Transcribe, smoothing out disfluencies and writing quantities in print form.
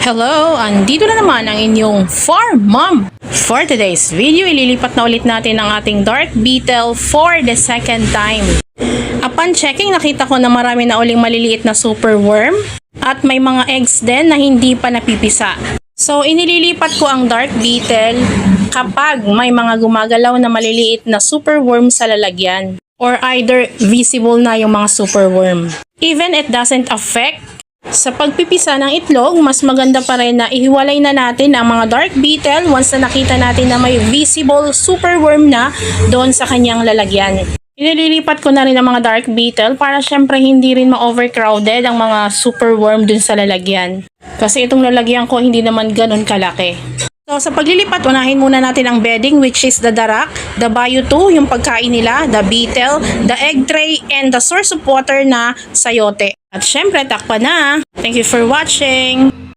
Hello! Andito na naman ang inyong Farm Mom! For today's video, ililipat na ulit natin ang ating dark beetle for the second time. Upon checking, nakita ko na marami na uling maliliit na superworm at may mga eggs din na hindi pa napipisa. So, inililipat ko ang dark beetle kapag may mga gumagalaw na maliliit na superworm sa lalagyan or either visible na yung mga superworm. Even it doesn't affect sa pagpipisa ng itlog, mas maganda pa rin na ihiwalay na natin ang mga dark beetle once na nakita natin na may visible superworm na doon sa kanyang lalagyan. Inililipat ko na rin ang mga dark beetle para syempre hindi rin ma-overcrowded ang mga superworm dun sa lalagyan. Kasi itong lalagyan ko hindi naman ganun kalaki. So sa paglilipat, unahin muna natin ang bedding, which is the darak, the bio2, yung pagkain nila, the beetle, the egg tray, and the source of water na sayote. At syempre, takpan na. Thank you for watching!